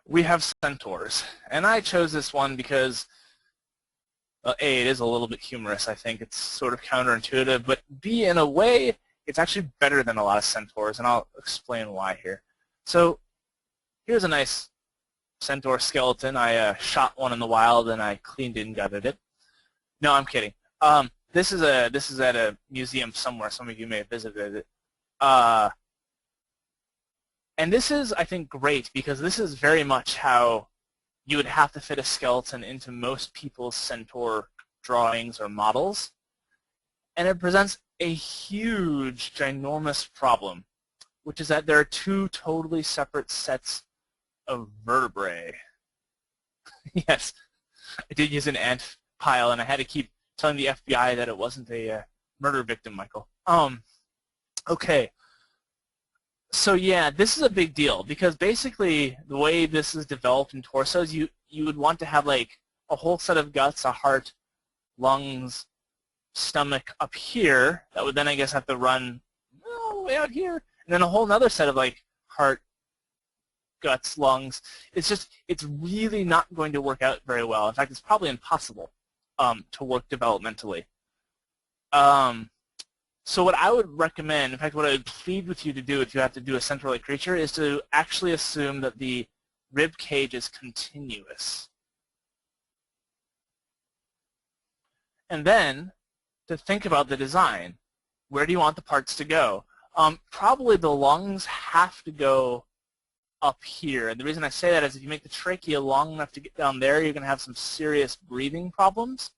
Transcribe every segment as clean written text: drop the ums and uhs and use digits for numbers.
we have centaurs. And I chose this one because, A, it is a little bit humorous, I think. It's sort of counterintuitive. But B, in a way, it's actually better than a lot of centaurs, and I'll explain why here. So here's a nice centaur skeleton. I shot one in the wild, and I cleaned it and gutted it. No, I'm kidding. This is at a museum somewhere. Some of you may have visited it. And this is, I think, great because this is very much how you would have to fit a skeleton into most people's centaur drawings or models. And it presents a huge, ginormous problem, which is that there are two totally separate sets of vertebrae. Yes, I did use an ant pile, and I had to keep telling the FBI that it wasn't a murder victim, Michael. Okay. So yeah, this is a big deal because basically the way this is developed in torsos, you would want to have like a whole set of guts, a heart, lungs, stomach up here that would then I guess have to run all the way out here, and then a whole other set of like heart, guts, lungs. It's really not going to work out very well. In fact, it's probably impossible to work developmentally. So what I would recommend, in fact what I would plead with you to do if you have to do a centaur-like creature, is to actually assume that the rib cage is continuous. And then to think about the design. Where do you want the parts to go? Probably the lungs have to go up here. And the reason I say that is if you make the trachea long enough to get down there, you're going to have some serious breathing problems.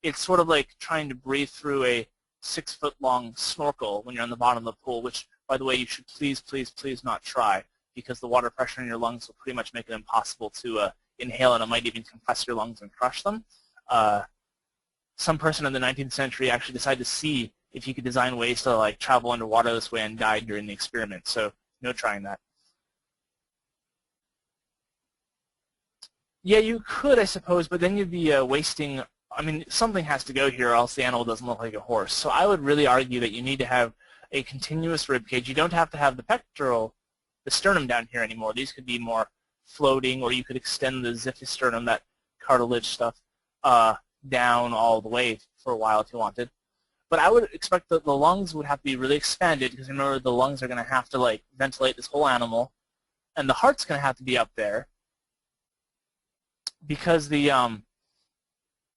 It's sort of like trying to breathe through a 6-foot-long snorkel when you're on the bottom of the pool, which, by the way, you should please, please, please not try because the water pressure in your lungs will pretty much make it impossible to inhale, and it might even compress your lungs and crush them. Some person in the 19th century actually decided to see if he could design ways to like travel underwater this way and died during the experiment, so no trying that. Yeah, you could, I suppose, but then you'd be wasting. I mean, something has to go here or else the animal doesn't look like a horse. So I would really argue that you need to have a continuous rib cage. You don't have to have the pectoral, the sternum down here anymore. These could be more floating, or you could extend the xiphisternum, that cartilage stuff, down all the way for a while if you wanted. But I would expect that the lungs would have to be really expanded because remember the lungs are going to have to like ventilate this whole animal, and the heart's going to have to be up there because the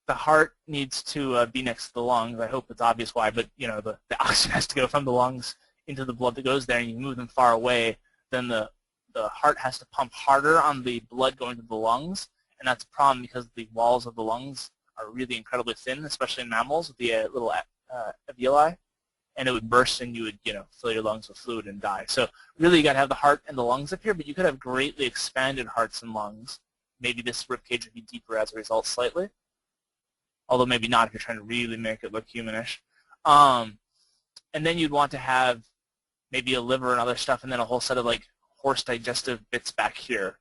heart needs to be next to the lungs. I hope it's obvious why, but you know the oxygen has to go from the lungs into the blood that goes there, and you move them far away, then the heart has to pump harder on the blood going to the lungs, and that's a problem because the walls of the lungs are really incredibly thin, especially in mammals with the little alveoli, and it would burst and you would fill your lungs with fluid and die. So really you got to have the heart and the lungs up here, but you could have greatly expanded hearts and lungs. Maybe this ribcage would be deeper as a result slightly. Although maybe not if you're trying to really make it look humanish. And then you'd want to have maybe a liver and other stuff, and then a whole set of like horse digestive bits back here.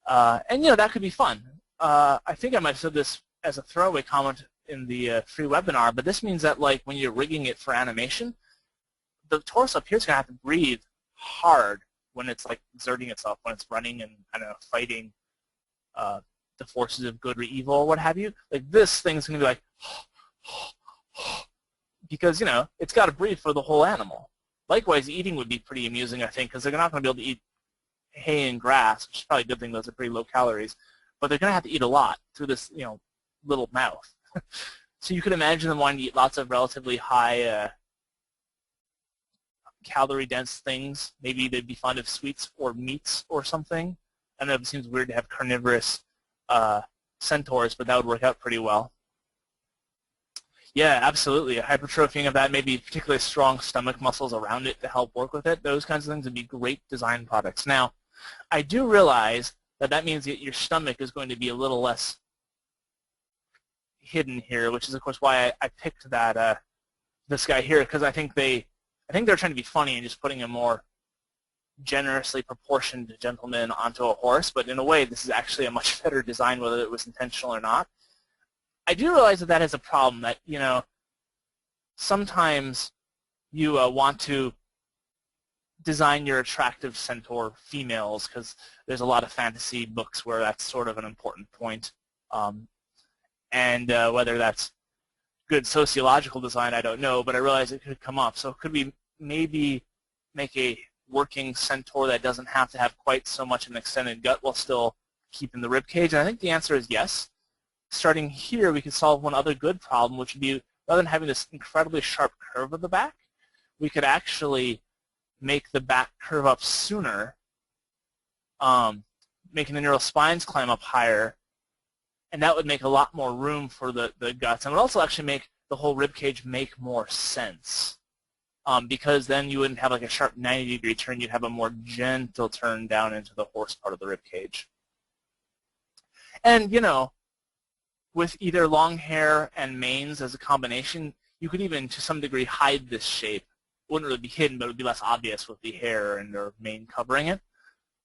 And that could be fun. I think I might have said this as a throwaway comment in the free webinar, but this means that like when you're rigging it for animation, the torso up here is going to have to breathe hard when it's like exerting itself, when it's running and kind of fighting the forces of good or evil or what have you. Like this thing's going to be like because it's got to breathe for the whole animal. Likewise, eating would be pretty amusing, I think, because they're not going to be able to eat hay and grass, which is probably a good thing. Those are pretty low calories, but they're going to have to eat a lot through this little mouth. So you could imagine them wanting to eat lots of relatively high calorie-dense things. Maybe they'd be fond of sweets or meats or something. I know it seems weird to have carnivorous centaurs, but that would work out pretty well. Yeah, absolutely. Hypertrophying of that, maybe particularly strong stomach muscles around it to help work with it. Those kinds of things would be great design products. Now, I do realize that means that your stomach is going to be a little less hidden here, which is of course why I picked that this guy here, because I think they're trying to be funny and just putting a more generously proportioned gentleman onto a horse, but in a way this is actually a much better design whether it was intentional or not. I do realize that has a problem, that sometimes you want to design your attractive Centaur females, because there's a lot of fantasy books where that's sort of an important point. And whether that's good sociological design, I don't know, but I realize it could come up. So could we maybe make a working Centaur that doesn't have to have quite so much of an extended gut while still keeping the rib cage? And I think the answer is yes. Starting here, we could solve one other good problem, which would be rather than having this incredibly sharp curve of the back, we could actually make the back curve up sooner, making the neural spines climb up higher, and that would make a lot more room for the guts, and would also actually make the whole rib cage make more sense, because then you wouldn't have like a sharp 90-degree turn, you'd have a more gentle turn down into the horse part of the rib cage. And, you know, with either long hair and manes as a combination, you could even, to some degree, hide this shape. It wouldn't really be hidden, but it would be less obvious with the hair and their mane covering it.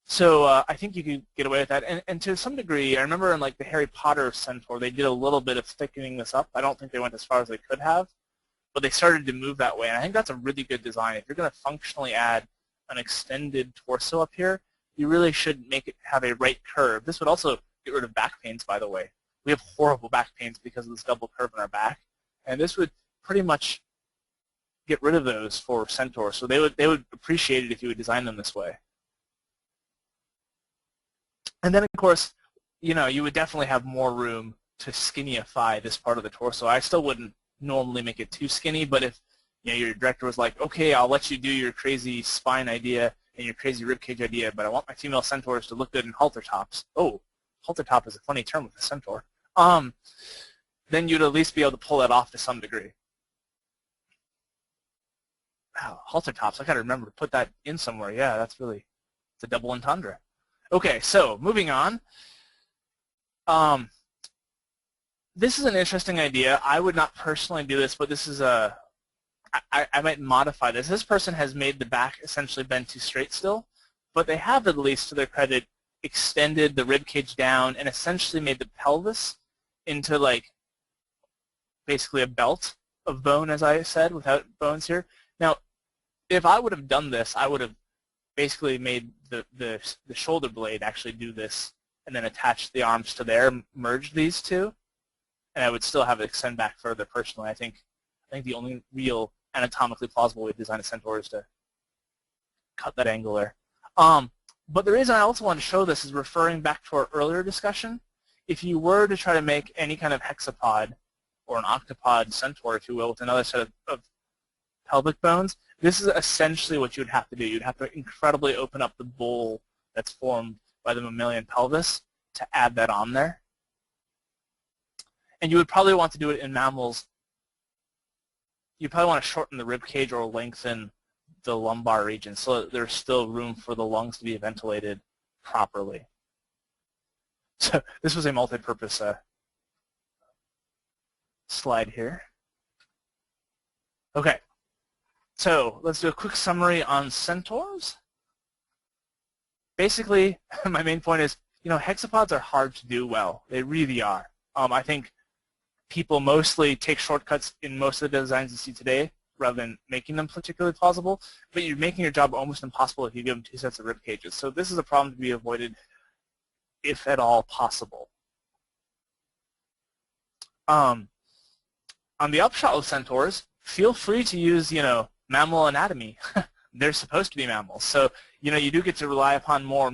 So I think you could get away with that. And to some degree, I remember in like the Harry Potter Centaur, they did a little bit of thickening this up. I don't think they went as far as they could have, but they started to move that way. And I think that's a really good design. If you're going to functionally add an extended torso up here, you really should make it have a right curve. This would also get rid of back pains, by the way. We have horrible back pains because of this double curve in our back. And this would pretty much get rid of those for Centaur. So they would appreciate it if you would design them this way. And then, of course, you know, you would definitely have more room to skinnyify this part of the torso. I still wouldn't normally make it too skinny, but if, you know, your director was like, okay, I'll let you do your crazy spine idea and your crazy ribcage idea, but I want my female Centaurs to look good in halter tops. Oh, halter top is a funny term with a Centaur. Then you'd at least be able to pull that off to some degree. Wow, halter tops, I gotta remember to put that in somewhere. Yeah, that's really, it's a double entendre. Okay, so moving on. This is an interesting idea. I would not personally do this, but this is a, I might modify this. This person has made the back essentially bend too straight still, but they have, at least to their credit, extended the rib cage down and essentially made the pelvis into like basically a belt of bone, as I said, without bones here. Now, if I would have done this, I would have basically made the shoulder blade actually do this and then attach the arms to there, merge these two, and I would still have it extend back further personally. I think the only real anatomically plausible way to design a Centaur is to cut that angle there. But the reason I also want to show this is referring back to our earlier discussion. If you were to try to make any kind of hexapod or an octopod Centaur, if you will, with another set of pelvic bones, this is essentially what you would have to do. You'd have to incredibly open up the bowl that's formed by the mammalian pelvis to add that on there. And you would probably want to do it in mammals. You probably want to shorten the rib cage or lengthen the lumbar region so that there's still room for the lungs to be ventilated properly. So this was a multi-purpose slide here. Okay, so let's do a quick summary on Centaurs. Basically, my main point is, you know, hexapods are hard to do well. They really are. I think people mostly take shortcuts in most of the designs you see today rather than making them particularly plausible, but you're making your job almost impossible if you give them two sets of rib cages. So this is a problem to be avoided if at all possible. On the upshot of Centaurs, feel free to use, you know, mammal anatomy. They're supposed to be mammals. So, you know, you do get to rely upon more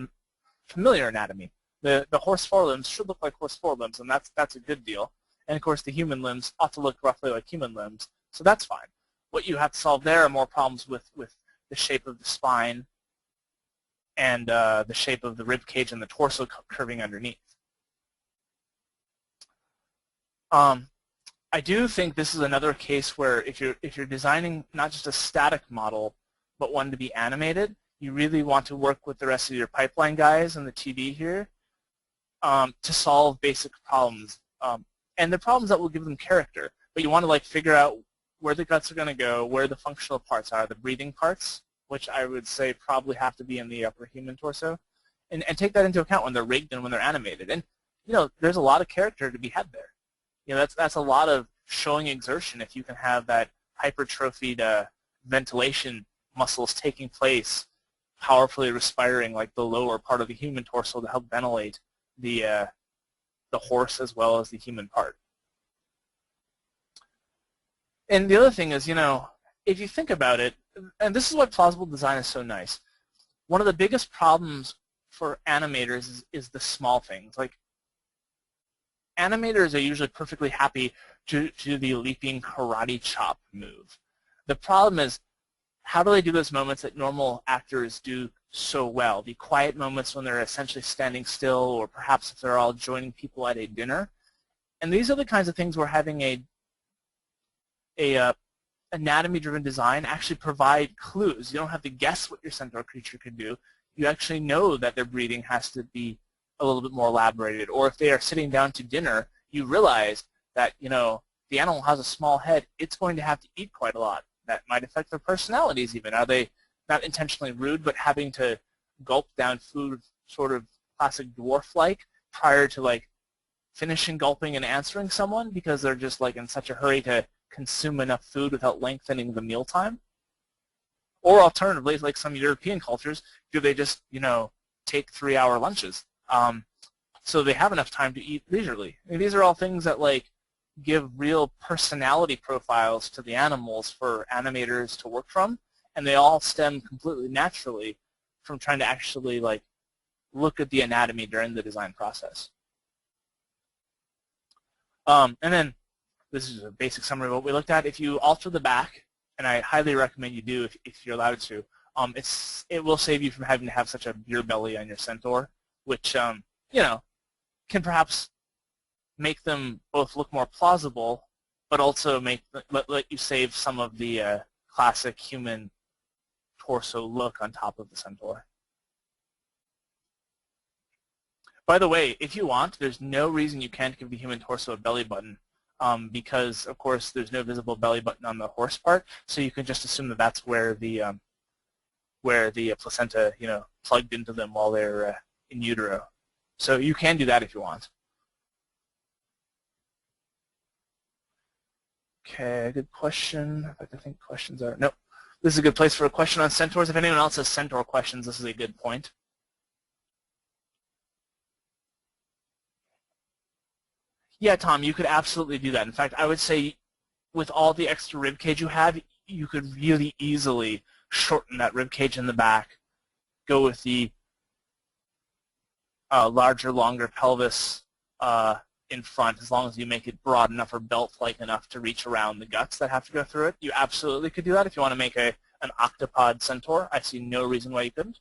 familiar anatomy. The horse forelimbs should look like horse forelimbs, and that's a good deal. And of course, the human limbs ought to look roughly like human limbs, so that's fine. What you have to solve there are more problems with the shape of the spine and the shape of the rib cage and the torso curving underneath. I do think this is another case where if you're designing not just a static model, but one to be animated, you really want to work with the rest of your pipeline guys and the TD here to solve basic problems. And the problems that will give them character. But you want to like figure out where the guts are going to go, where the functional parts are, the breathing parts, which I would say probably have to be in the upper human torso, and take that into account when they're rigged and when they're animated. And you know, there's a lot of character to be had there. You know, that's a lot of showing exertion if you can have that hypertrophied ventilation muscles taking place powerfully respiring like the lower part of the human torso to help ventilate the horse as well as the human part. And the other thing is, if you think about it, and this is why plausible design is so nice, one of the biggest problems for animators is the small things. Like, animators are usually perfectly happy to do the leaping karate chop move. The problem is, how do they do those moments that normal actors do so well? The quiet moments when they're essentially standing still, or perhaps if they're all joining people at a dinner. And these are the kinds of things where having a anatomy-driven design actually provide clues. You don't have to guess what your centaur creature could do. You actually know that their breathing has to be a little bit more elaborated. Or if they are sitting down to dinner, you realize that, the animal has a small head. It's going to have to eat quite a lot. That might affect their personalities even. Are they not intentionally rude, but having to gulp down food sort of classic dwarf-like prior to, like, finishing gulping and answering someone because they're just, like, in such a hurry to consume enough food without lengthening the mealtime? Or alternatively, like some European cultures, do they just, take 3-hour lunches so they have enough time to eat leisurely? And these are all things that, like, give real personality profiles to the animals for animators to work from, and they all stem completely naturally from trying to actually, like, look at the anatomy during the design process. And then this is a basic summary of what we looked at. If you alter the back, and I highly recommend you do if you're allowed to, it will save you from having to have such a beer belly on your Centaur, which can perhaps make them both look more plausible, but also let you save some of the classic human torso look on top of the Centaur. By the way, if you want, there's no reason you can't give the human torso a belly button, because, of course, there's no visible belly button on the horse part, so you can just assume that that's where the placenta, plugged into them while they're in utero. So you can do that if you want. Okay, good question. I think questions are, nope. This is a good place for a question on centaurs. If anyone else has centaur questions, this is a good point. Yeah, Tom, you could absolutely do that. In fact, I would say with all the extra rib cage you have, you could really easily shorten that rib cage in the back, go with the larger, longer pelvis in front, as long as you make it broad enough or belt-like enough to reach around the guts that have to go through it. You absolutely could do that if you want to make an octopod centaur. I see no reason why you couldn't.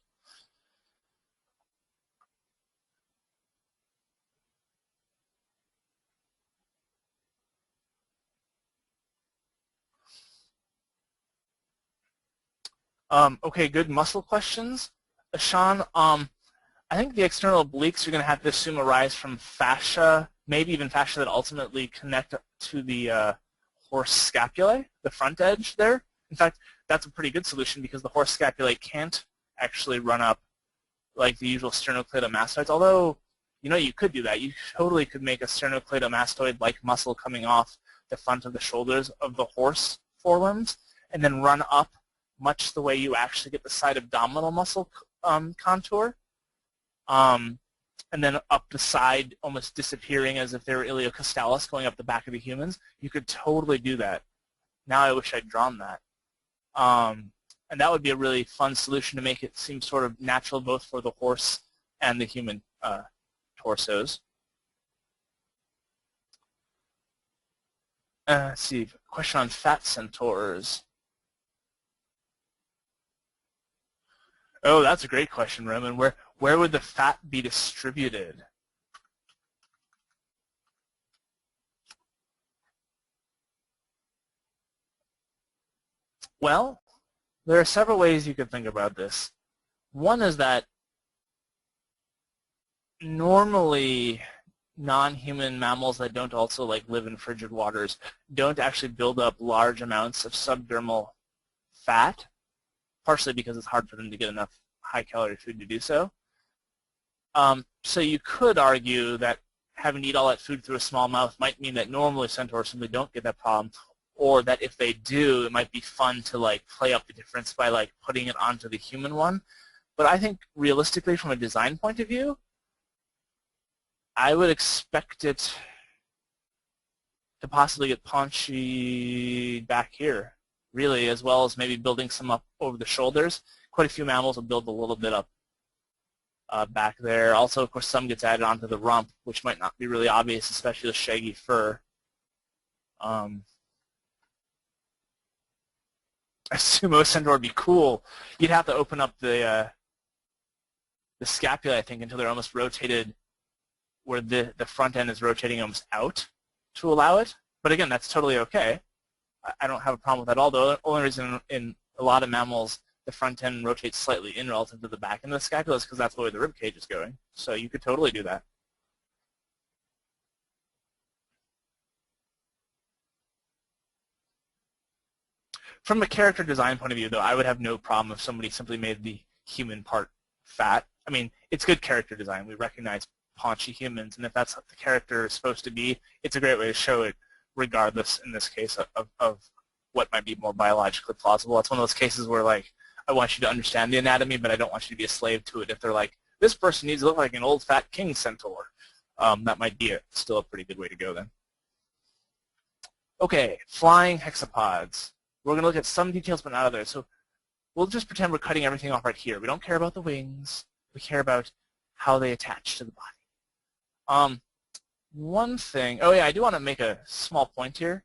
Okay, good muscle questions. Sean, I think the external obliques you're going to have to assume arise from fascia, maybe even fascia that ultimately connect to the horse scapulae, the front edge there. In fact, that's a pretty good solution because the horse scapulae can't actually run up like the usual sternocleidomastoids, although, you could do that. You totally could make a sternocleidomastoid-like muscle coming off the front of the shoulders of the horse forelimbs and then run up much the way you actually get the side abdominal muscle contour. And then up the side, almost disappearing as if they were iliocostalis going up the back of the humans. You could totally do that. Now I wish I'd drawn that. And that would be a really fun solution to make it seem sort of natural both for the horse and the human torsos. Let's see, question on fat centaurs. Oh, that's a great question, Roman. Where would the fat be distributed? Well, there are several ways you could think about this. One is that normally non-human mammals that don't also live in frigid waters don't actually build up large amounts of subdermal fat, partially because it's hard for them to get enough high-calorie food to do so. So you could argue that having to eat all that food through a small mouth might mean that normally centaurs simply don't get that problem, or that if they do, it might be fun to play up the difference by putting it onto the human one. But I think realistically, from a design point of view, I would expect it to possibly get paunchy back here, really, as well as maybe building some up over the shoulders. Quite a few mammals will build a little bit up back there. Also, of course, some gets added onto the rump, which might not be really obvious, especially the shaggy fur. A sumo centaur would be cool. You'd have to open up the scapula, I think, until they're almost rotated, where the front end is rotating almost out to allow it. But again, that's totally okay. I don't have a problem with that at all. The only reason in a lot of mammals the front end rotates slightly in relative to the back end of the scapula is because that's the way the rib cage is going. So you could totally do that. From a character design point of view, though, I would have no problem if somebody simply made the human part fat. I mean, it's good character design. We recognize paunchy humans, and if that's what the character is supposed to be, it's a great way to show it, regardless, in this case, of what might be more biologically plausible. It's one of those cases where, like, I want you to understand the anatomy, but I don't want you to be a slave to it. If they're like, this person needs to look like an old fat king centaur, that might be still a pretty good way to go then. Okay, flying hexapods. We're going to look at some details, but not others. So we'll just pretend we're cutting everything off right here. We don't care about the wings. We care about how they attach to the body. One thing, oh yeah, I do want to make a small point here.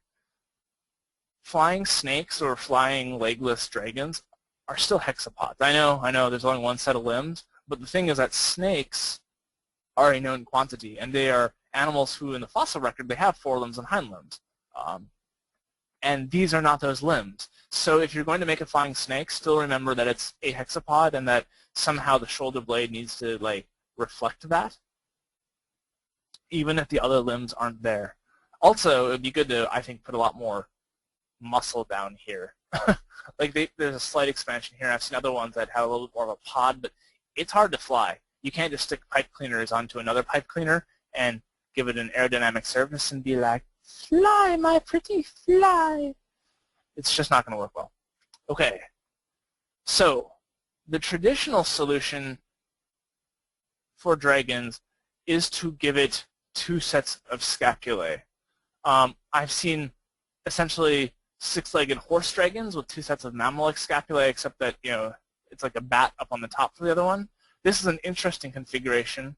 Flying snakes or flying legless dragons are still hexapods. I know, there's only one set of limbs, but the thing is that snakes are a known quantity, and they are animals who, in the fossil record, they have forelimbs and hind limbs. And these are not those limbs. So if you're going to make a flying snake, still remember that it's a hexapod and that somehow the shoulder blade needs to, like, reflect that, even if the other limbs aren't there. Also, it would be good to, I think, put a lot more muscle down here. Like, there's a slight expansion here. I've seen other ones that have a little bit more of a pod, but it's hard to fly. You can't just stick pipe cleaners onto another pipe cleaner and give it an aerodynamic surface and be like, fly, my pretty fly. It's just not going to work well. Okay, so the traditional solution for dragons is to give it 2 sets of scapulae. I've seen essentially 6-legged horse dragons with 2 sets of mammal-like scapulae, except that, you know, it's like a bat up on the top for the other one. This is an interesting configuration.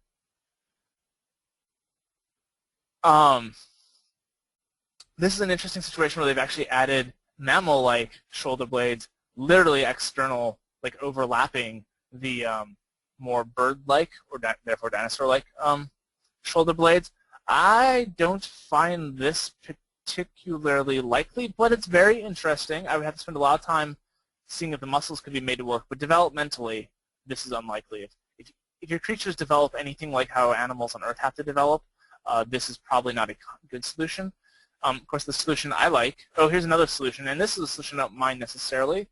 This is an interesting situation where they've actually added mammal-like shoulder blades, literally external, like overlapping the more bird-like or therefore dinosaur-like shoulder blades. I don't find this particularly likely, but it's very interesting. I would have to spend a lot of time seeing if the muscles could be made to work, but developmentally, this is unlikely. If your creatures develop anything like how animals on Earth have to develop, this is probably not a good solution. Of course, the solution I like, oh, here's another solution, and this is a solution I don't mind necessarily.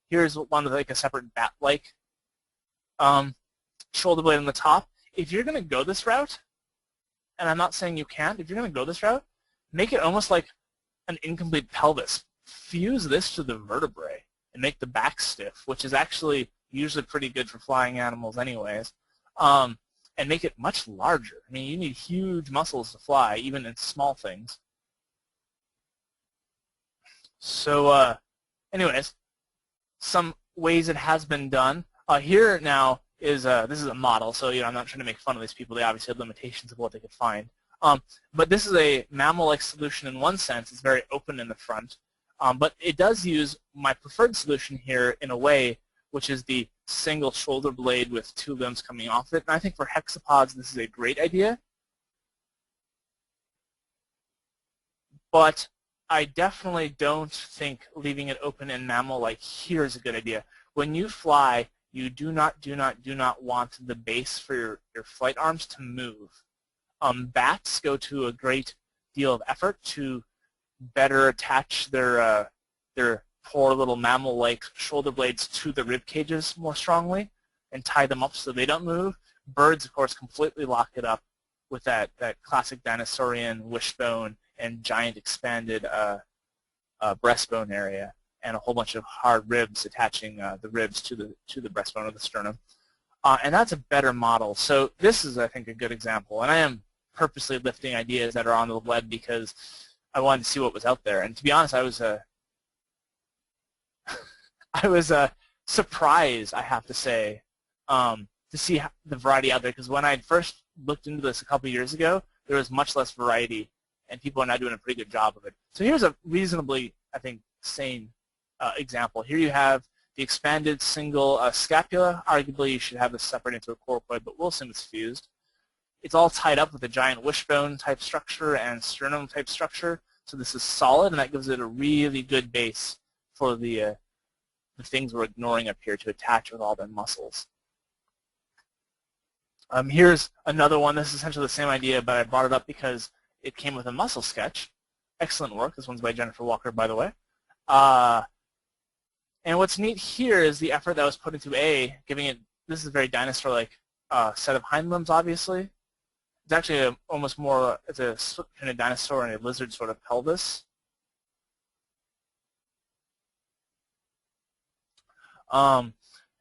Here's one with like a separate bat-like shoulder blade on the top. If you're going to go this route, and I'm not saying you can't, if you're going to go this route, make it almost like an incomplete pelvis. Fuse this to the vertebrae and make the back stiff, which is actually usually pretty good for flying animals anyways, and make it much larger. I mean, you need huge muscles to fly, even in small things. So anyways, some ways it has been done. Here now is, this is a model, so you know, I'm not trying to make fun of these people. They obviously have limitations of what they could find. But this is a mammal-like solution in one sense. It's very open in the front. But it does use my preferred solution here in a way, which is the single shoulder blade with 2 limbs coming off it. And I think for hexapods, this is a great idea. But I definitely don't think leaving it open in mammal like here is a good idea. When you fly, you do not want the base for your flight arms to move. Bats go to a great deal of effort to better attach their poor little mammal-like shoulder blades to the rib cages more strongly and tie them up so they don't move. Birds, of course, completely lock it up with that classic dinosaurian wishbone and giant expanded breastbone area and a whole bunch of hard ribs attaching the ribs to the breastbone of the sternum. And that's a better model. So this is, I think, a good example. And I am purposely lifting ideas that are on the web because I wanted to see what was out there. And to be honest, I was surprised, I have to say, to see the variety out there. Because when I first looked into this a couple years ago, there was much less variety, and people are now doing a pretty good job of it. So here's a reasonably, I think, sane example. Here you have the expanded single scapula. Arguably, you should have this separate into a coracoid, but we'll assume it's fused. It's all tied up with a giant wishbone type structure and sternum type structure. So this is solid, and that gives it a really good base for the things we're ignoring up here to attach with all their muscles. Here's another one. This is essentially the same idea, but I brought it up because it came with a muscle sketch. Excellent work. This one's by Jennifer Walker, by the way. And what's neat here is the effort that was put into giving it, this is a very dinosaur-like set of hind limbs, obviously. It's actually almost more, it's a split between a dinosaur and a lizard sort of pelvis. And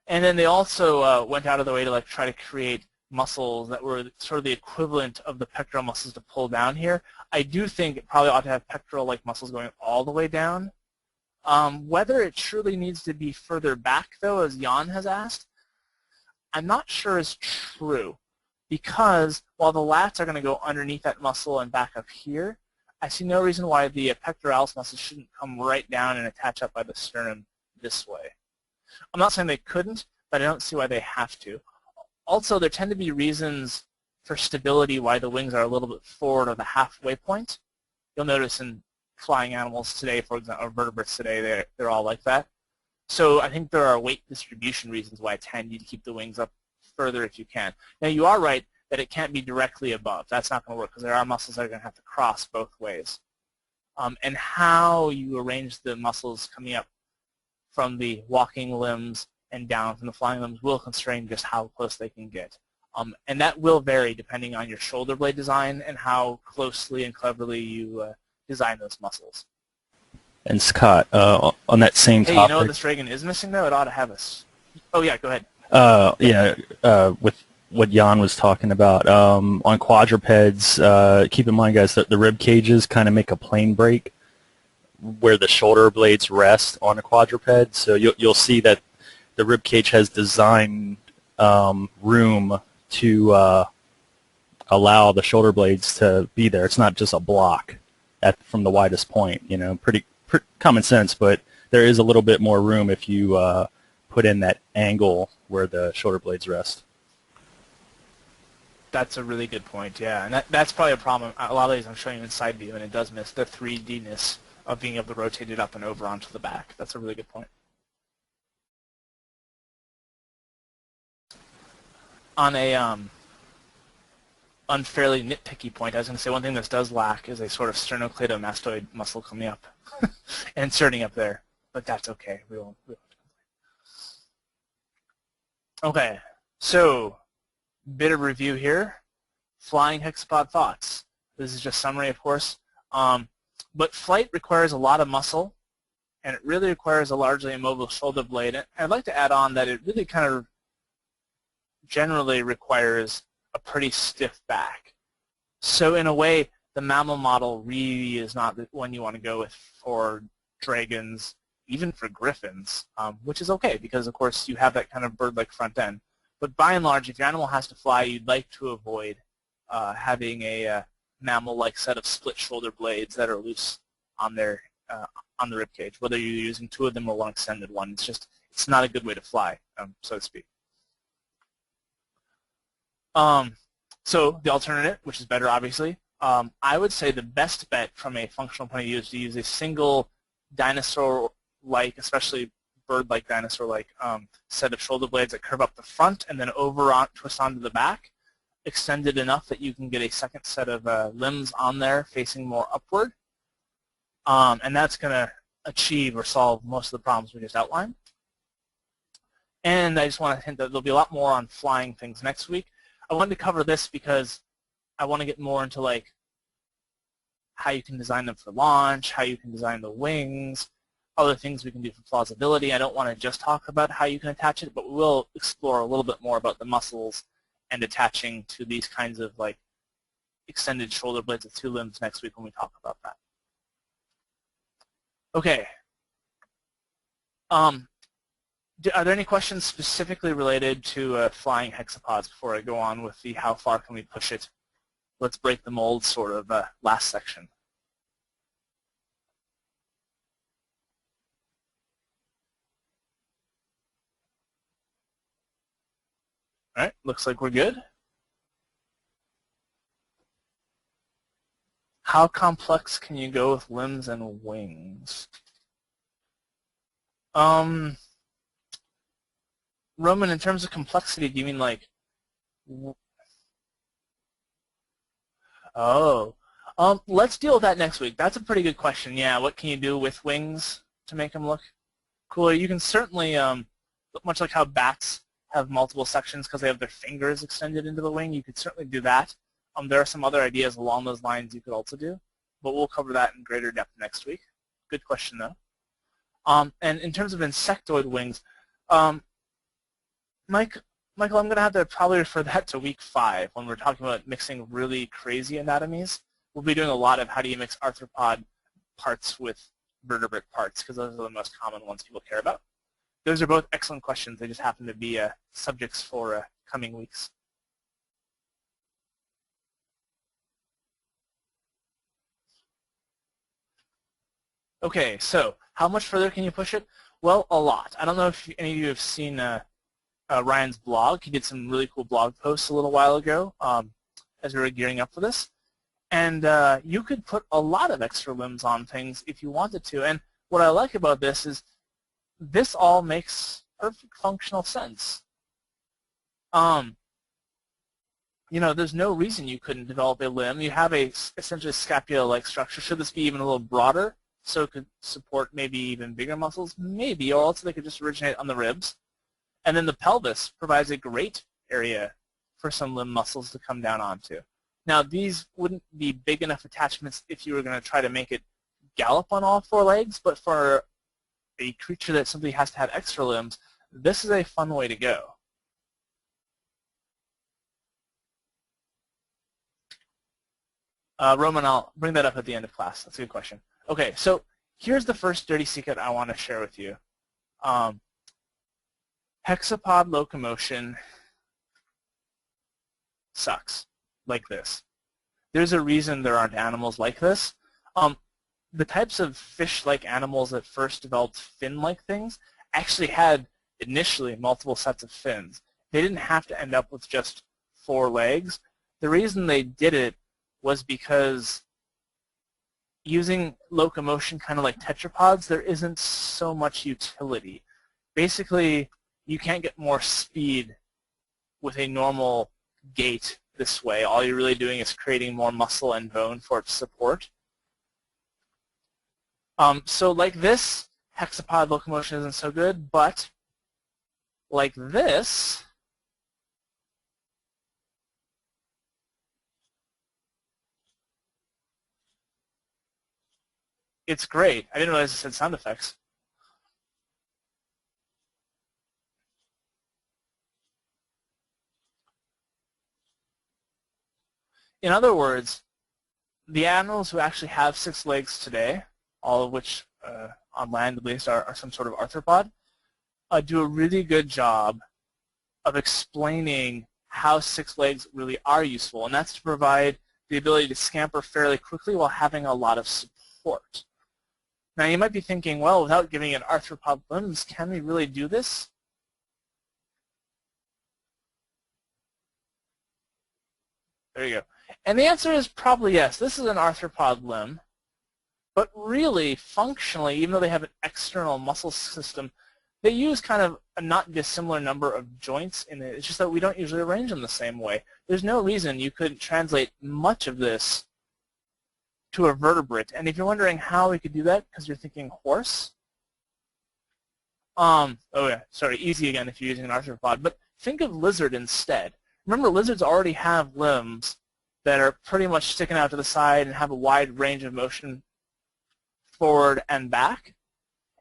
then they also went out of the way to like try to create muscles that were sort of the equivalent of the pectoral muscles to pull down here. I do think it probably ought to have pectoral-like muscles going all the way down. Whether it truly needs to be further back, though, as Jan has asked, I'm not sure is true. Because while the lats are going to go underneath that muscle and back up here, I see no reason why the pectoralis muscle shouldn't come right down and attach up by the sternum this way. I'm not saying they couldn't, but I don't see why they have to. Also, there tend to be reasons for stability why the wings are a little bit forward of the halfway point. You'll notice in flying animals today, for example, or vertebrates today, they're all like that. So I think there are weight distribution reasons why it's handy to keep the wings up further if you can. Now, you are right that it can't be directly above. That's not going to work because there are muscles that are going to have to cross both ways. And how you arrange the muscles coming up from the walking limbs and down from the flying limbs will constrain just how close they can get. And that will vary depending on your shoulder blade design and how closely and cleverly you design those muscles. And Scott, on that same topic... Hey, you know what this Reagan is missing, though? It ought to have us. Oh, yeah, go ahead. With what Jan was talking about, on quadrupeds, keep in mind, guys, that the rib cages kind of make a plane break where the shoulder blades rest on a quadruped. So you'll see that the rib cage has designed room to allow the shoulder blades to be there. It's not just a block from the widest point. You know, pretty common sense, but there is a little bit more room if you put in that angle where the shoulder blades rest. That's a really good point, yeah. And that's probably a problem. A lot of these I'm showing you in side view, and it does miss the 3D-ness of being able to rotate it up and over onto the back. That's a really good point. On a unfairly nitpicky point, I was going to say one thing this does lack is a sort of sternocleidomastoid muscle coming up and inserting up there, but that's okay. We won't Okay, so bit of review here. Flying hexapod thoughts. This is just summary, of course. But flight requires a lot of muscle, and it really requires a largely immobile shoulder blade. And I'd like to add on that it really kind of generally requires a pretty stiff back. So in a way, the mammal model really is not the one you want to go with for dragons, even for griffins, which is okay because, of course, you have that kind of bird-like front end. But by and large, if your animal has to fly, you'd like to avoid having a mammal-like set of split shoulder blades that are loose on their on the rib cage, whether you're using two of them or one extended one. It's not a good way to fly, so to speak. So the alternative, which is better, obviously, I would say the best bet from a functional point of view is to use a single dinosaur-like, especially bird-like dinosaur-like set of shoulder blades that curve up the front and then twist onto the back, extended enough that you can get a second set of limbs on there facing more upward. And that's going to achieve or solve most of the problems we just outlined. And I just want to hint that there'll be a lot more on flying things next week. I wanted to cover this because I want to get more into like how you can design them for launch, how you can design the wings, other things we can do for plausibility. I don't want to just talk about how you can attach it, but we will explore a little bit more about the muscles and attaching to these kinds of like extended shoulder blades with 2 limbs next week when we talk about that. Okay. Are there any questions specifically related to flying hexapods before I go on with the how far can we push it? Let's break the mold sort of last section. All right, looks like we're good. How complex can you go with limbs and wings? Roman, in terms of complexity, do you mean like... Oh. Let's deal with that next week. That's a pretty good question. Yeah, what can you do with wings to make them look cooler? You can certainly, much like how bats have multiple sections because they have their fingers extended into the wing, you could certainly do that. There are some other ideas along those lines you could also do, but we'll cover that in greater depth next week. Good question, though. And in terms of insectoid wings, Michael, I'm going to have to probably refer that to week 5 when we're talking about mixing really crazy anatomies. We'll be doing a lot of how do you mix arthropod parts with vertebrate parts because those are the most common ones people care about. Those are both excellent questions. They just happen to be subjects for coming weeks. Okay, so how much further can you push it? Well, a lot. I don't know if any of you have seen Ryan's blog. He did some really cool blog posts a little while ago as we were gearing up for this. And you could put a lot of extra limbs on things if you wanted to. And what I like about this is this all makes perfect functional sense. You know, there's no reason you couldn't develop a limb. You have a essentially scapula-like structure. Should this be even a little broader so it could support maybe even bigger muscles? Maybe, or also they could just originate on the ribs. And then the pelvis provides a great area for some limb muscles to come down onto. Now, these wouldn't be big enough attachments if you were going to try to make it gallop on all 4 legs, but for a creature that simply has to have extra limbs, this is a fun way to go. Roman, I'll bring that up at the end of class. That's a good question. Okay, so here's the first dirty secret I want to share with you. Hexapod locomotion sucks, like this. There's a reason there aren't animals like this. The types of fish-like animals that first developed fin-like things actually had initially multiple sets of fins. They didn't have to end up with just 4 legs. The reason they did it was because using locomotion kind of like tetrapods, there isn't so much utility. Basically, you can't get more speed with a normal gait this way. All you're really doing is creating more muscle and bone for its support. So like this, hexapod locomotion isn't so good, but like this, it's great. I didn't realize it said sound effects. In other words, the animals who actually have 6 legs today, all of which on land at least are some sort of arthropod, do a really good job of explaining how 6 legs really are useful, and that's to provide the ability to scamper fairly quickly while having a lot of support. Now you might be thinking, well, without giving it arthropod limbs, can we really do this? There you go. And the answer is probably yes. This is an arthropod limb. But really, functionally, even though they have an external muscle system, they use kind of a not dissimilar number of joints in it. It's just that we don't usually arrange them the same way. There's no reason you couldn't translate much of this to a vertebrate. And if you're wondering how we could do that, because you're thinking horse, oh yeah, sorry, easy again if you're using an arthropod, but think of lizard instead. Remember, lizards already have limbs that are pretty much sticking out to the side and have a wide range of motion forward and back.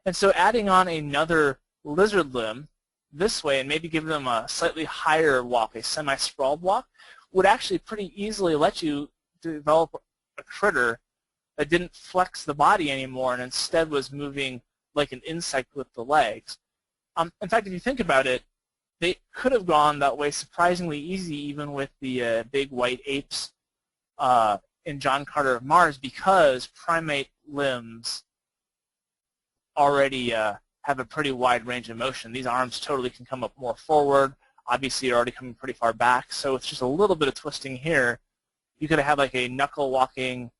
And so adding on another lizard limb this way and maybe give them a slightly higher walk, a semi-sprawled walk, would actually pretty easily let you develop a critter that didn't flex the body anymore and instead was moving like an insect with the legs. In fact, if you think about it, they could have gone that way surprisingly easy even with the big white apes in John Carter of Mars, because primate limbs already have a pretty wide range of motion. These arms totally can come up more forward. Obviously, you're already coming pretty far back, so it's just a little bit of twisting here. You could have had like a knuckle-walking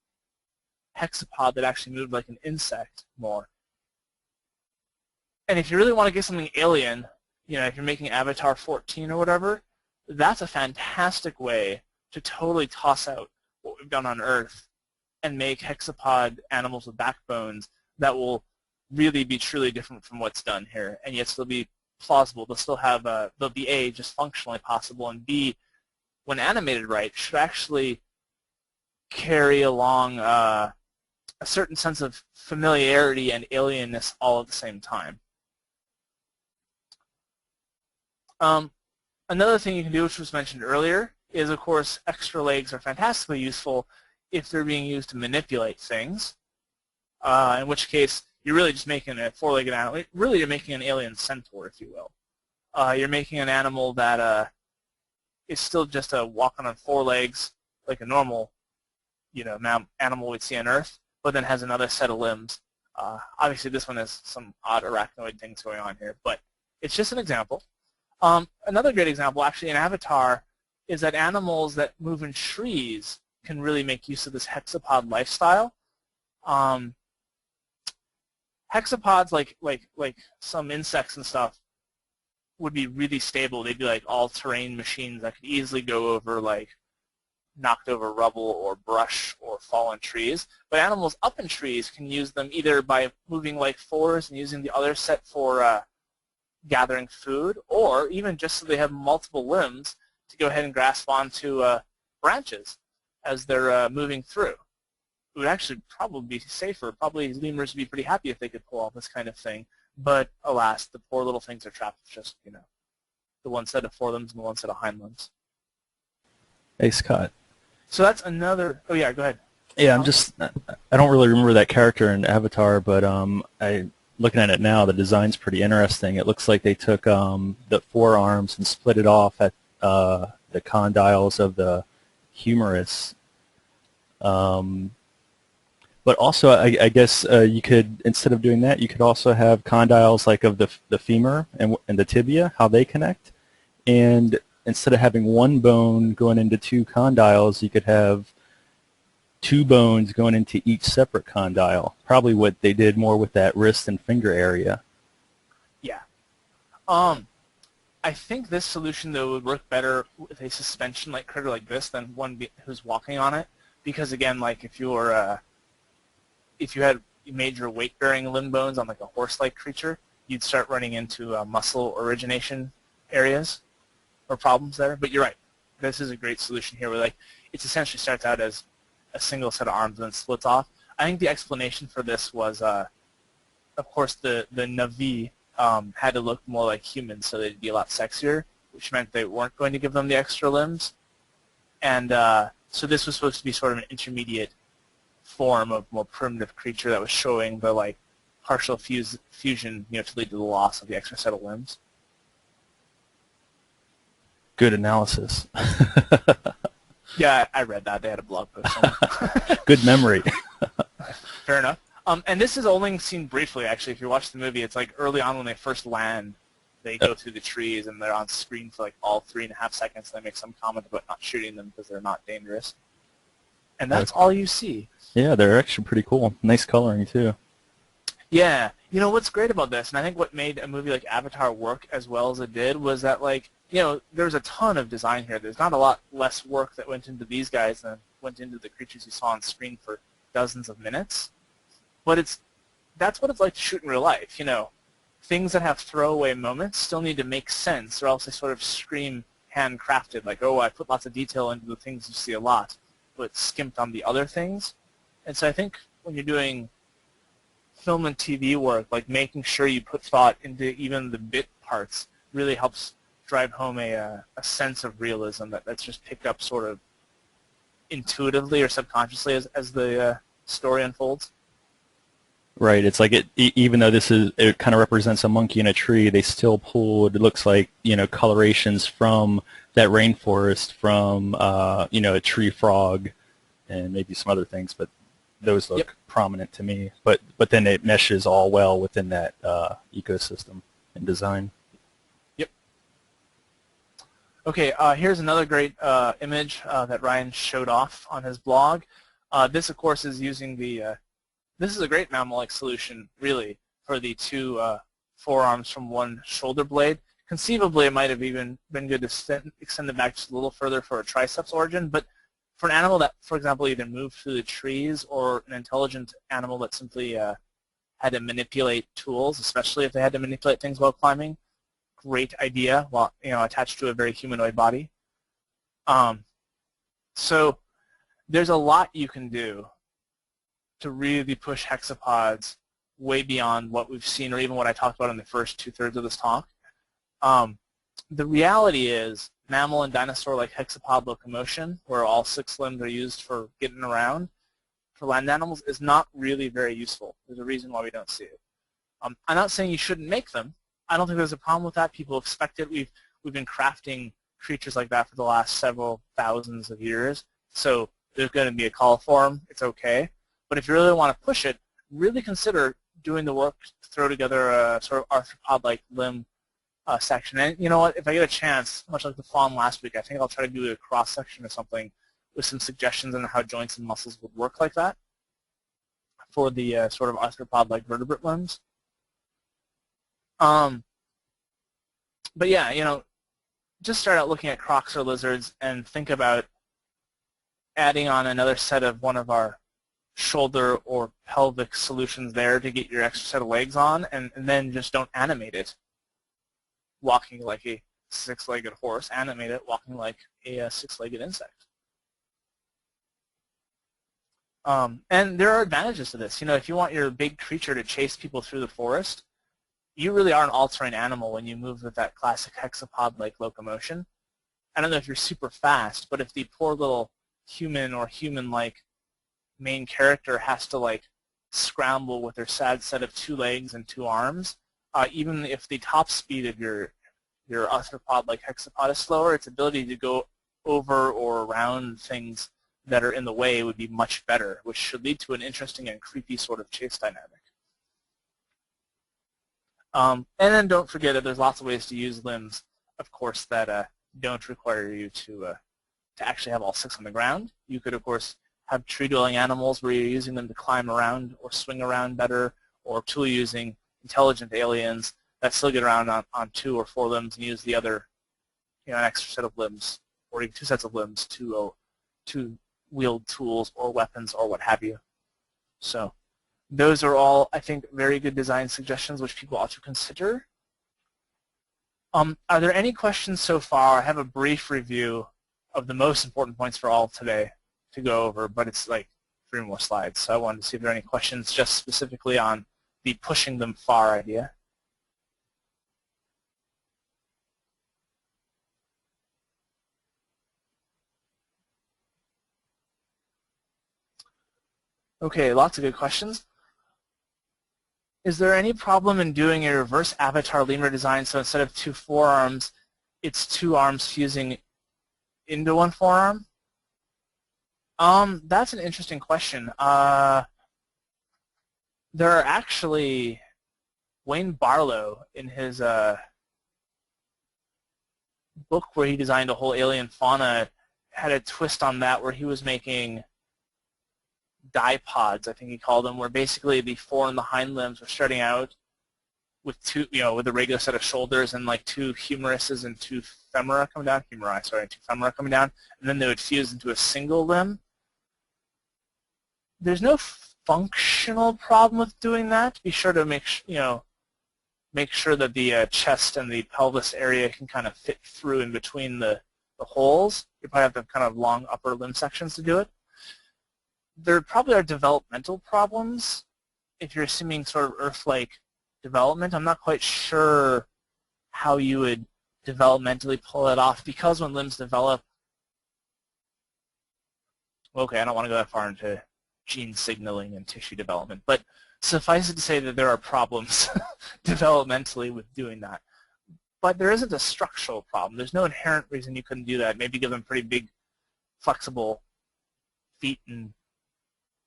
hexapod that actually moved like an insect more. And if you really want to get something alien, you know, if you're making Avatar 14 or whatever, that's a fantastic way to totally toss out what we've done on Earth and make hexapod animals with backbones that will really be truly different from what's done here, and yet still be plausible. They'll still have, they'll be A, just functionally possible, and B, when animated right, should actually carry along a certain sense of familiarity and alienness all at the same time. Another thing you can do, which was mentioned earlier, is, of course, extra legs are fantastically useful if they're being used to manipulate things, in which case you're really just making a four-legged animal. Really, you're making an alien centaur, if you will. You're making an animal that is still just a walking on four legs, like a normal, you know, animal we'd see on Earth, but then has another set of limbs. Obviously, this one has some odd arachnoid things going on here, but it's just an example. Another great example, actually, in Avatar, is that animals that move in trees can really make use of this hexapod lifestyle. Hexapods, like some insects and stuff, would be really stable. They'd be like all-terrain machines that could easily go over like knocked over rubble or brush or fallen trees. But animals up in trees can use them either by moving like fours and using the other set for gathering food, or even just so they have multiple limbs to go ahead and grasp onto branches as they're moving through. It would actually probably be safer. Probably lemurs would be pretty happy if they could pull off this kind of thing. But alas, the poor little things are trapped with just, you know, the one set of forelimbs and the one set of hind limbs. Hey, Scott. So that's another. Oh yeah, go ahead. Yeah, I don't really remember that character in Avatar, but looking at it now, the design's pretty interesting. It looks like they took the forearms and split it off at the condyles of the humerus. But also, I guess you could, instead of doing that, you could also have condyles like of the femur and the tibia, how they connect. And instead of having one bone going into two condyles, you could have two bones going into each separate condyle. Probably what they did more with that wrist and finger area. Yeah. I think this solution, though, would work better with a suspension-like critter like this than one who's walking on it. Because, again, like if you had major weight-bearing limb bones on like a horse-like creature, you'd start running into muscle origination areas or problems there. But you're right. This is a great solution here where like it essentially starts out as a single set of arms and then splits off. I think the explanation for this was, of course, the Na'vi had to look more like humans so they'd be a lot sexier, which meant they weren't going to give them the extra limbs. And so this was supposed to be sort of an intermediate form of more primitive creature that was showing the like partial fusion, you know, to lead to the loss of the extra set of limbs. Good analysis. Yeah, I read that. They had a blog post on it. Good memory. Fair enough. And this is only seen briefly, actually. If you watch the movie, it's like early on when they first land, they go through the trees and they're on screen for like all 3.5 seconds. And they make some comment about not shooting them because they're not dangerous. And that's all you see. Yeah, they're actually pretty cool. Nice coloring, too. Yeah. You know, what's great about this, and I think what made a movie like Avatar work as well as it did, was that, like, you know, there's a ton of design here. There's not a lot less work that went into these guys than went into the creatures you saw on screen for dozens of minutes. But that's what it's like to shoot in real life, you know. Things that have throwaway moments still need to make sense, or else they sort of scream handcrafted, like, oh, I put lots of detail into the things you see a lot, but skimped on the other things. And so I think when you're doing film and TV work, like making sure you put thought into even the bit parts, really helps drive home a sense of realism that's just picked up sort of intuitively or subconsciously as the story unfolds. Right. It's like even though it kind of represents a monkey in a tree, they still pulled, it looks like, colorations from that rainforest, from, a tree frog, and maybe some other things, but those Yep. look prominent to me. But then it meshes all well within that ecosystem and design. Yep. Okay, here's another great image that Ryan showed off on his blog. This, of course, is using this is a great mammal-like solution, really, for the two forearms from one shoulder blade. Conceivably, it might have even been good to extend it back just a little further for a triceps origin, but for an animal that, for example, either moved through the trees, or an intelligent animal that simply had to manipulate tools, especially if they had to manipulate things while climbing, great idea, while attached to a very humanoid body. So there's a lot you can do to really push hexapods way beyond what we've seen, or even what I talked about in the first two-thirds of this talk. The reality is, mammal and dinosaur-like hexapod locomotion, where all 6 limbs are used for getting around, for land animals, is not really very useful. There's a reason why we don't see it. I'm not saying you shouldn't make them. I don't think there's a problem with that. People expect it. We've been crafting creatures like that for the last several thousands of years. So there's going to be a call for them. It's okay. But if you really want to push it, really consider doing the work to throw together a sort of arthropod-like limb section. And you know what? If I get a chance, much like the fawn last week, I think I'll try to do a cross-section or something with some suggestions on how joints and muscles would work like that for the sort of arthropod-like vertebrate limbs. But yeah, just start out looking at crocs or lizards and think about adding on another set of one of our shoulder or pelvic solutions there to get your extra set of legs on, and then just don't animate it walking like a 6-legged horse. Animate it walking like a 6-legged insect. And there are advantages to this. If you want your big creature to chase people through the forest, you really are an all-terrain animal when you move with that classic hexapod-like locomotion. I don't know if you're super fast, but if the poor little human or human-like main character has to scramble with their sad set of 2 legs and 2 arms, even if the top speed of your arthropod-like hexapod is slower, its ability to go over or around things that are in the way would be much better, which should lead to an interesting and creepy sort of chase dynamic. And then don't forget that there's lots of ways to use limbs, of course, that don't require you to actually have all 6 on the ground. You could, of course, have tree-dwelling animals where you're using them to climb around or swing around better, or tool-using intelligent aliens that still get around on 2 or 4 limbs and use the other, an extra set of limbs, or even 2 sets of limbs to wield tools or weapons or what have you. So those are all, I think, very good design suggestions which people ought to consider. Are there any questions so far? I have a brief review of the most important points for all today to go over, but it's like 3 more slides. So I wanted to see if there are any questions just specifically on the pushing them far idea. Okay, lots of good questions. Is there any problem in doing a reverse avatar lemur design, so instead of 2 forearms, it's 2 arms fusing into 1 forearm? That's an interesting question. There are actually, Wayne Barlow, in his book where he designed a whole alien fauna, had a twist on that where he was making dipods, I think he called them, where basically the fore and the hind limbs were starting out with 2, with a regular set of shoulders and 2 humeruses and 2 femora coming down, 2 femora coming down, and then they would fuse into a single limb. There's no functional problem with doing that. Be sure to make sure that the chest and the pelvis area can kind of fit through in between the holes. You probably have to kind of long upper limb sections to do it. There probably are developmental problems if you're assuming sort of Earth-like development, I'm not quite sure how you would developmentally pull it off, because when limbs develop, okay, I don't want to go that far into gene signaling and tissue development, but suffice it to say that there are problems developmentally with doing that. But there isn't a structural problem. There's no inherent reason you couldn't do that. Maybe give them pretty big, flexible feet and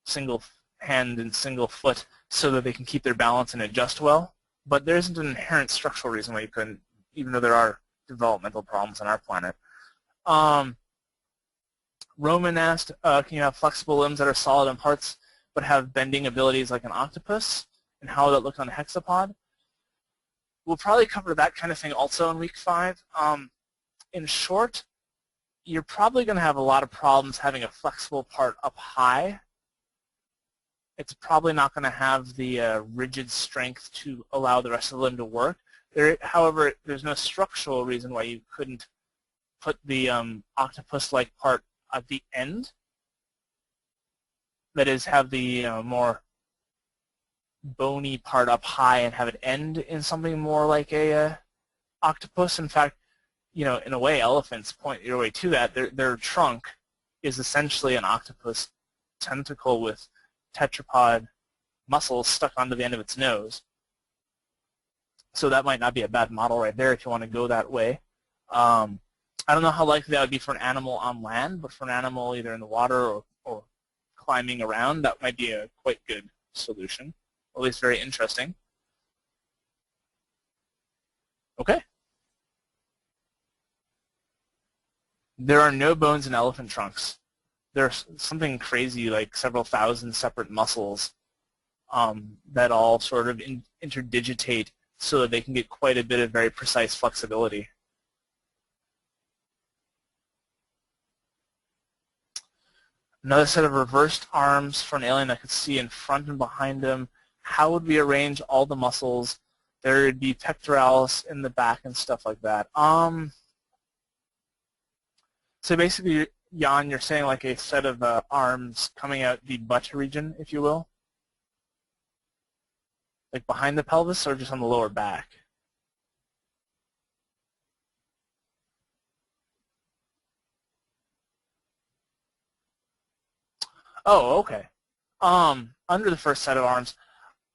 single hand and single foot so that they can keep their balance and adjust well. But there isn't an inherent structural reason why you couldn't, even though there are developmental problems on our planet. Roman asked, can you have flexible limbs that are solid in parts but have bending abilities like an octopus? And how would that look on a hexapod? We'll probably cover that kind of thing also in week 5. In short, you're probably going to have a lot of problems having a flexible part up high. It's probably not going to have the rigid strength to allow the rest of the limb to work. However, there's no structural reason why you couldn't put the octopus-like part at the end. That is, have the more bony part up high and have it end in something more like a octopus. In fact, in a way, elephants point your way to that. Their trunk is essentially an octopus tentacle with tetrapod muscles stuck onto the end of its nose. So that might not be a bad model right there if you want to go that way. I don't know how likely that would be for an animal on land, but for an animal either in the water or climbing around, that might be a quite good solution, or at least very interesting. Okay. There are no bones in elephant trunks. There's something crazy like several thousand separate muscles that all sort of interdigitate so that they can get quite a bit of very precise flexibility. Another set of reversed arms for an alien that could see in front and behind him. How would we arrange all the muscles? There would be pectoralis in the back and stuff like that. So basically, Jan, you're saying like a set of arms coming out the butt region, if you will? Like behind the pelvis or just on the lower back? Oh, okay. Under the first set of arms,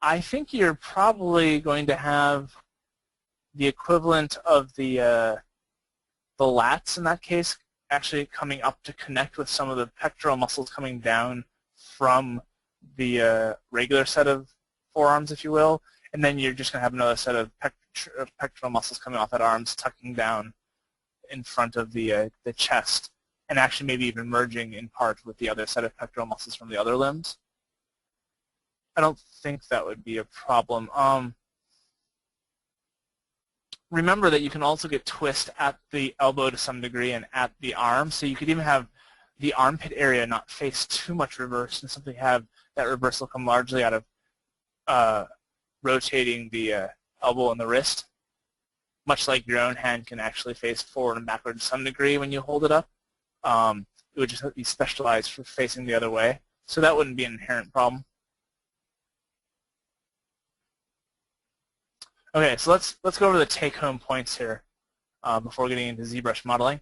I think you're probably going to have the equivalent of the lats in that case actually coming up to connect with some of the pectoral muscles coming down from the regular set of forearms, if you will, and then you're just going to have another set of pectoral muscles coming off at arms, tucking down in front of the chest, and actually maybe even merging in part with the other set of pectoral muscles from the other limbs. I don't think that would be a problem. Remember that you can also get twist at the elbow to some degree and at the arm, so you could even have the armpit area not face too much reverse and simply have that reversal come largely out of rotating the elbow and the wrist, much like your own hand can actually face forward and backward to some degree when you hold it up. It would just be specialized for facing the other way, so that wouldn't be an inherent problem. Okay, so let's go over the take-home points here before getting into ZBrush modeling.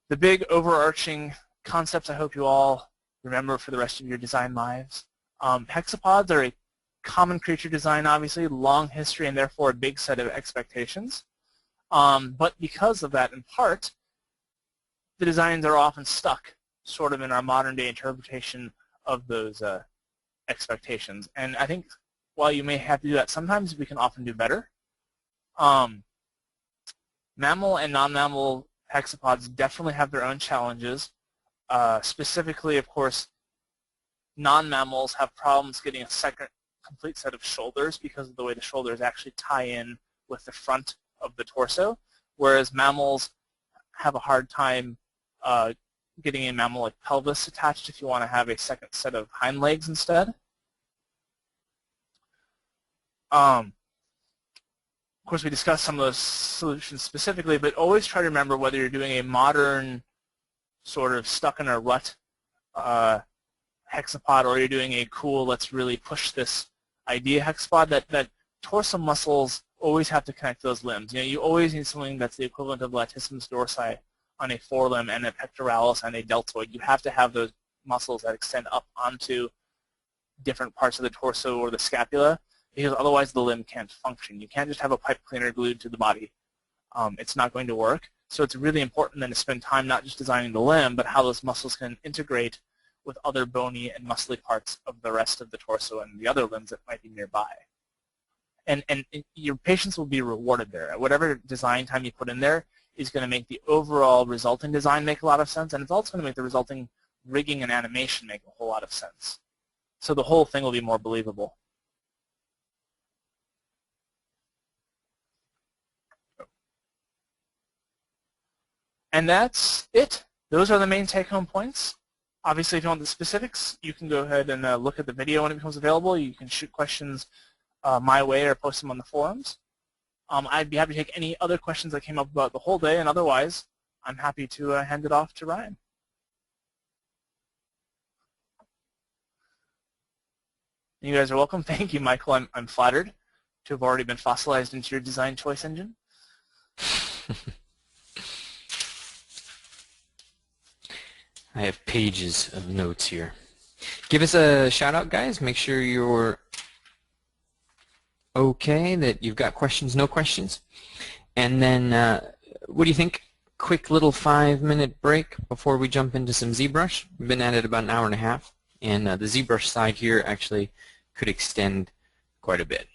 The big overarching concepts I hope you all remember for the rest of your design lives. Hexapods are a common creature design, obviously, long history, and therefore a big set of expectations. But because of that, in part, the designs are often stuck sort of in our modern-day interpretation of those expectations. And I think while you may have to do that sometimes, we can often do better. Mammal and non-mammal hexapods definitely have their own challenges. Specifically, of course, non-mammals have problems getting a second complete set of shoulders because of the way the shoulders actually tie in with the front of the torso, whereas mammals have a hard time getting a mammal-like pelvis attached if you want to have a second set of hind legs instead. Of course, we discussed some of those solutions specifically, but always try to remember whether you're doing a modern sort of stuck in a rut hexapod, or you're doing a cool, let's really push this idea hexapod, that torso muscles always have to connect those limbs. You know, you always need something that's the equivalent of latissimus dorsi on a forelimb and a pectoralis and a deltoid. You have to have those muscles that extend up onto different parts of the torso or the scapula, because otherwise the limb can't function. You can't just have a pipe cleaner glued to the body. It's not going to work. So it's really important then to spend time not just designing the limb, but how those muscles can integrate with other bony and muscly parts of the rest of the torso and the other limbs that might be nearby. And your patients will be rewarded there. Whatever design time you put in there is going to make the overall resulting design make a lot of sense, and it's also going to make the resulting rigging and animation make a whole lot of sense. So the whole thing will be more believable. And that's it. Those are the main take-home points. Obviously, if you want the specifics, you can go ahead and look at the video when it becomes available. You can shoot questions my way or post them on the forums. I'd be happy to take any other questions that came up about the whole day, and otherwise, I'm happy to hand it off to Ryan. You guys are welcome. Thank you, Michael. I'm flattered to have already been fossilized into your design choice engine. I have pages of notes here. Give us a shout out, guys. Make sure you're okay, that you've got questions, no questions. And then, what do you think? Quick little 5-minute break before we jump into some ZBrush. We've been at it about an hour and a half. And the ZBrush side here actually could extend quite a bit.